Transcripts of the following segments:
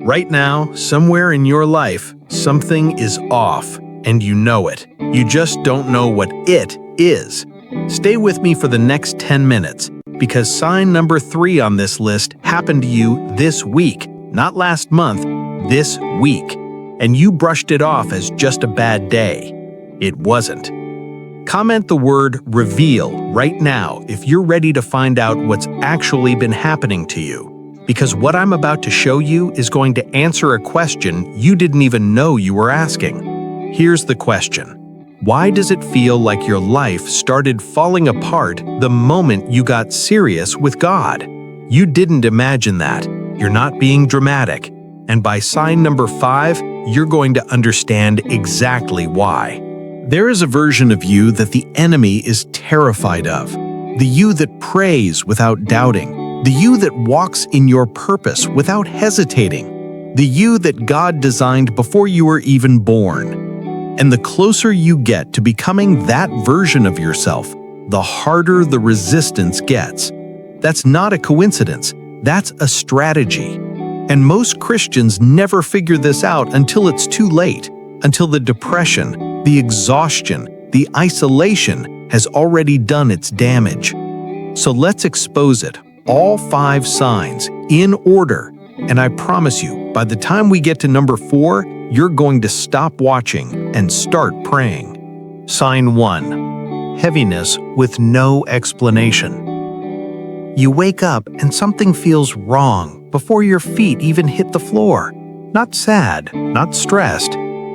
Right now, somewhere in your life, something is off, and you know it. You just don't know what it is. Stay with me for the next 10 minutes, because sign number 3 on this list happened to you this week, not last month, this week. And you brushed it off as just a bad day. It wasn't. Comment the word reveal right now if you're ready to find out what's actually been happening to you. Because what I'm about to show you is going to answer a question you didn't even know you were asking. Here's the question. Why does it feel like your life started falling apart the moment you got serious with God? You didn't imagine that. You're not being dramatic. And by sign number 5, you're going to understand exactly why. There is a version of you that the enemy is terrified of. The you that prays without doubting. The you that walks in your purpose without hesitating. The you that God designed before you were even born. And the closer you get to becoming that version of yourself, the harder the resistance gets. That's not a coincidence. That's a strategy. And most Christians never figure this out until it's too late, until the depression, the exhaustion, the isolation has already done its damage. So let's expose it. All 5 signs, in order, and I promise you, by the time we get to number 4, you're going to stop watching and start praying. Sign 1. Heaviness with no explanation. You wake up and something feels wrong before your feet even hit the floor. Not sad, not stressed,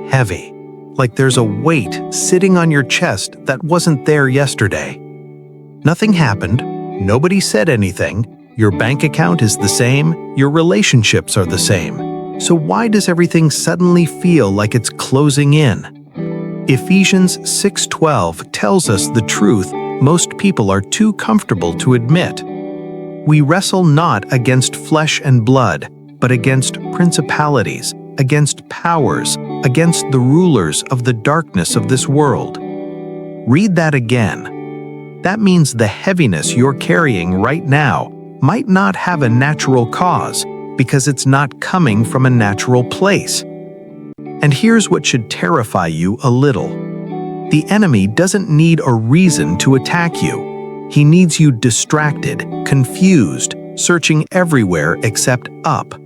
heavy. Like there's a weight sitting on your chest that wasn't there yesterday. Nothing happened. Nobody said anything, your bank account is the same, your relationships are the same. So why does everything suddenly feel like it's closing in? Ephesians 6:12 tells us the truth most people are too comfortable to admit. We wrestle not against flesh and blood, but against principalities, against powers, against the rulers of the darkness of this world. Read that again. That means the heaviness you're carrying right now might not have a natural cause because it's not coming from a natural place. And here's what should terrify you a little. The enemy doesn't need a reason to attack you. He needs you distracted, confused, searching everywhere except up.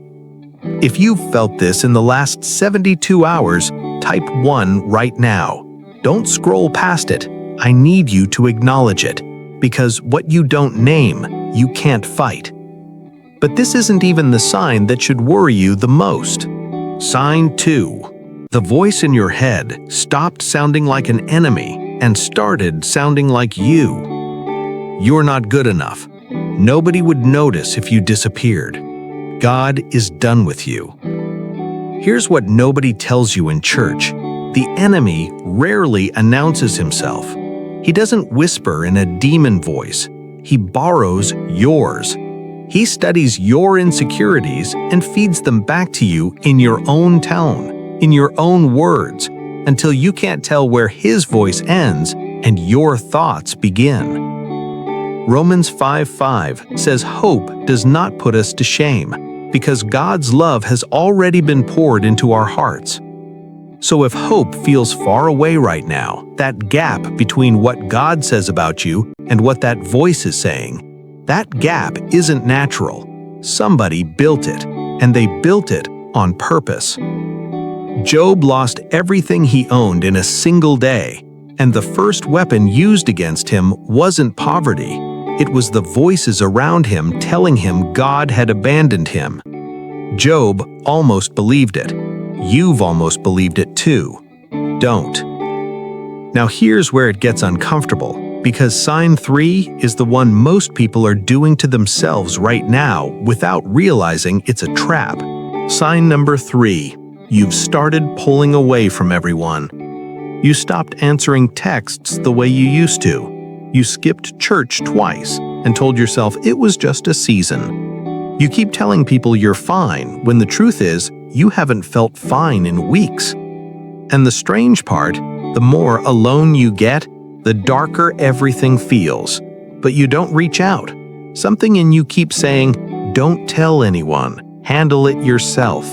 If you've felt this in the last 72 hours, type 1 right now. Don't scroll past it. I need you to acknowledge it, because what you don't name, you can't fight. But this isn't even the sign that should worry you the most. Sign 2. The voice in your head stopped sounding like an enemy and started sounding like you. You're not good enough. Nobody would notice if you disappeared. God is done with you. Here's what nobody tells you in church. The enemy rarely announces himself. He doesn't whisper in a demon voice. He borrows yours. He studies your insecurities and feeds them back to you in your own tone, in your own words, until you can't tell where his voice ends and your thoughts begin. Romans 5:5 says hope does not put us to shame, because God's love has already been poured into our hearts. So if hope feels far away right now, that gap between what God says about you and what that voice is saying, that gap isn't natural. Somebody built it, and they built it on purpose. Job lost everything he owned in a single day, and the first weapon used against him wasn't poverty. It was the voices around him telling him God had abandoned him. Job almost believed it. You've almost believed it too. Don't. Now here's where it gets uncomfortable, because sign 3 is the one most people are doing to themselves right now without realizing it's a trap. Sign number 3. You've started pulling away from everyone. You stopped answering texts the way you used to. You skipped church twice and told yourself it was just a season. You keep telling people you're fine when the truth is you haven't felt fine in weeks. And the strange part, the more alone you get, the darker everything feels. But you don't reach out. Something in you keeps saying, don't tell anyone, handle it yourself.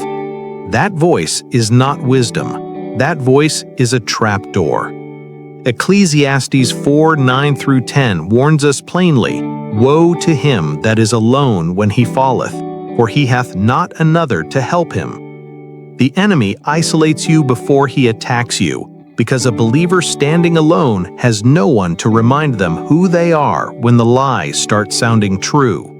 That voice is not wisdom. That voice is a trap door. Ecclesiastes 4:9-10 warns us plainly, "Woe to him that is alone when he falleth, for he hath not another to help him." The enemy isolates you before he attacks you, because a believer standing alone has no one to remind them who they are when the lies start sounding true.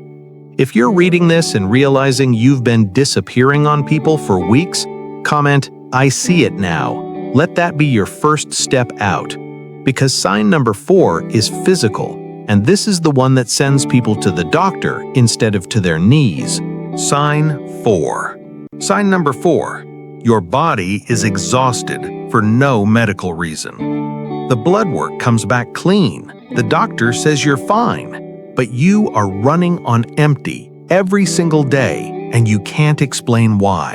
If you're reading this and realizing you've been disappearing on people for weeks, comment, "I see it now." Let that be your first step out. Because sign number 4 is physical, and this is the one that sends people to the doctor instead of to their knees. Sign 4. Sign number 4. Your body is exhausted for no medical reason. The blood work comes back clean. The doctor says you're fine, but you are running on empty every single day, and you can't explain why.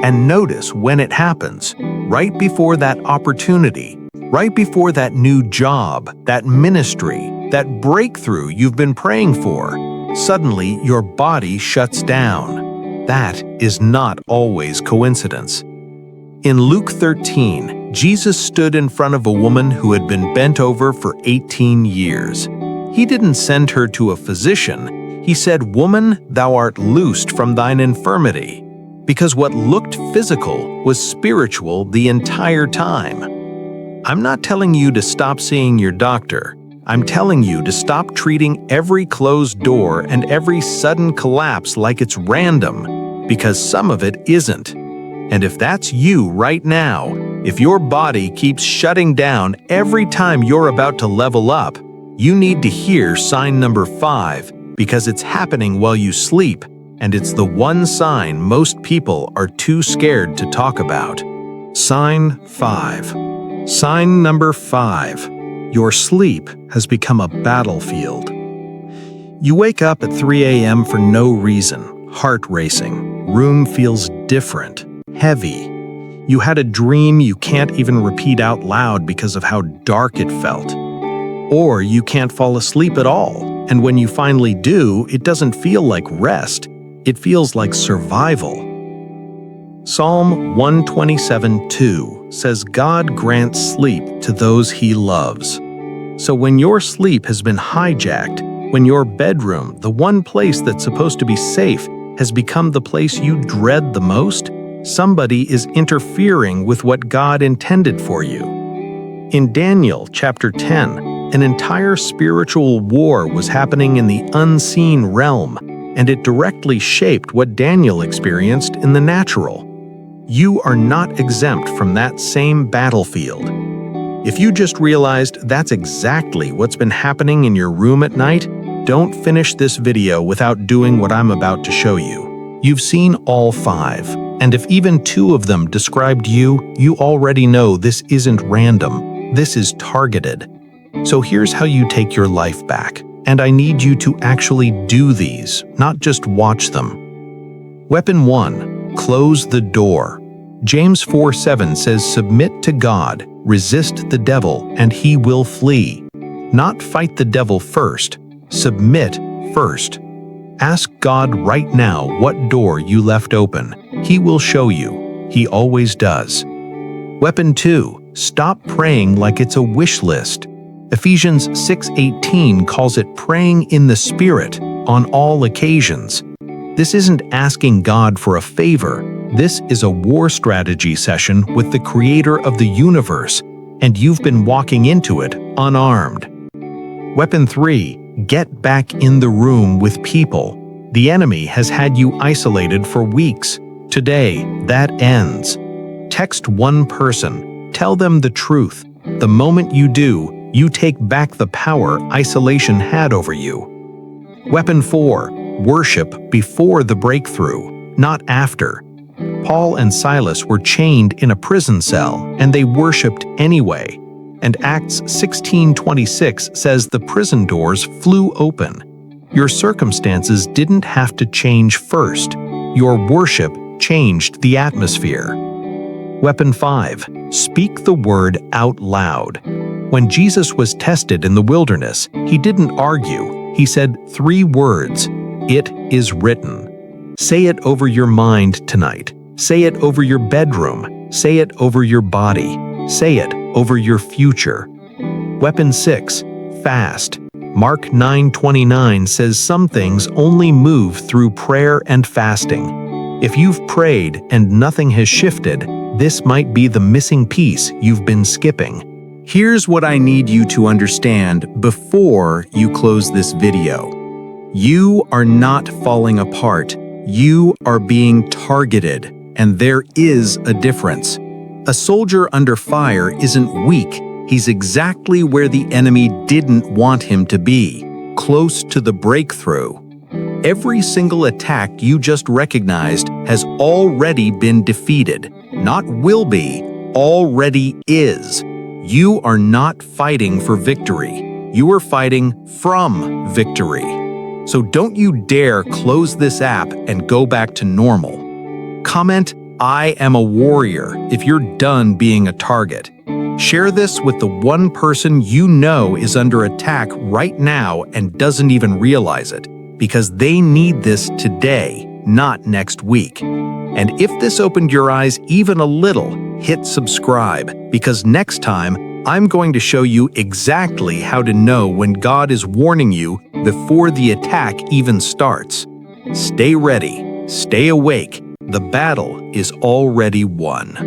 And notice when it happens, right before that opportunity, right before that new job, that ministry, that breakthrough you've been praying for, suddenly your body shuts down. That is not always coincidence. In Luke 13, Jesus stood in front of a woman who had been bent over for 18 years. He didn't send her to a physician. He said, "Woman, thou art loosed from thine infirmity," because what looked physical was spiritual the entire time. I'm not telling you to stop seeing your doctor. I'm telling you to stop treating every closed door and every sudden collapse like it's random, because some of it isn't. And if that's you right now, if your body keeps shutting down every time you're about to level up, you need to hear sign number 5, because it's happening while you sleep, and it's the one sign most people are too scared to talk about. Sign 5. Sign number 5. Your sleep has become a battlefield. You wake up at 3 a.m. for no reason, heart racing, room feels different, heavy. You had a dream you can't even repeat out loud because of how dark it felt. Or you can't fall asleep at all, and when you finally do, it doesn't feel like rest, it feels like survival. Psalm 127:2 says God grants sleep to those he loves. So when your sleep has been hijacked, when your bedroom, the one place that's supposed to be safe, has become the place you dread the most, somebody is interfering with what God intended for you. In Daniel chapter 10, an entire spiritual war was happening in the unseen realm, and it directly shaped what Daniel experienced in the natural. You are not exempt from that same battlefield. If you just realized that's exactly what's been happening in your room at night, don't finish this video without doing what I'm about to show you. You've seen all 5, and if even 2 of them described you, you already know this isn't random, this is targeted. So here's how you take your life back, and I need you to actually do these, not just watch them. Weapon 1. Close the door. James 4:7 says, "Submit to God, resist the devil, and he will flee." Not fight the devil first, submit first. Ask God right now what door you left open. He will show you. He always does. Weapon 2. Stop praying like it's a wish list. Ephesians 6:18 calls it praying in the Spirit on all occasions. This isn't asking God for a favor. This is a war strategy session with the Creator of the universe, and you've been walking into it unarmed. Weapon 3. Get back in the room with people. The enemy has had you isolated for weeks. Today, that ends. Text one person. Tell them the truth. The moment you do, you take back the power isolation had over you. Weapon 4. Worship before the breakthrough, not after. Paul and Silas were chained in a prison cell, and they worshipped anyway. And Acts 16:26 says the prison doors flew open. Your circumstances didn't have to change first. Your worship changed the atmosphere. Weapon 5. Speak the word out loud. When Jesus was tested in the wilderness, he didn't argue. He said 3 words. It is written. Say it over your mind tonight. Say it over your bedroom. Say it over your body. Say it over your future. Weapon 6. Fast. Mark 9:29 says some things only move through prayer and fasting. If you've prayed and nothing has shifted, this might be the missing piece you've been skipping. Here's what I need you to understand before you close this video. You are not falling apart. You are being targeted, and there is a difference. A soldier under fire isn't weak. He's exactly where the enemy didn't want him to be, close to the breakthrough. Every single attack you just recognized has already been defeated. Not will be, already is. You are not fighting for victory. You are fighting from victory. So don't you dare close this app and go back to normal. Comment, "I am a warrior," if you're done being a target. Share this with the one person you know is under attack right now and doesn't even realize it, because they need this today, not next week. And if this opened your eyes even a little, hit subscribe, because next time I'm going to show you exactly how to know when God is warning you before the attack even starts. Stay ready, stay awake. The battle is already won.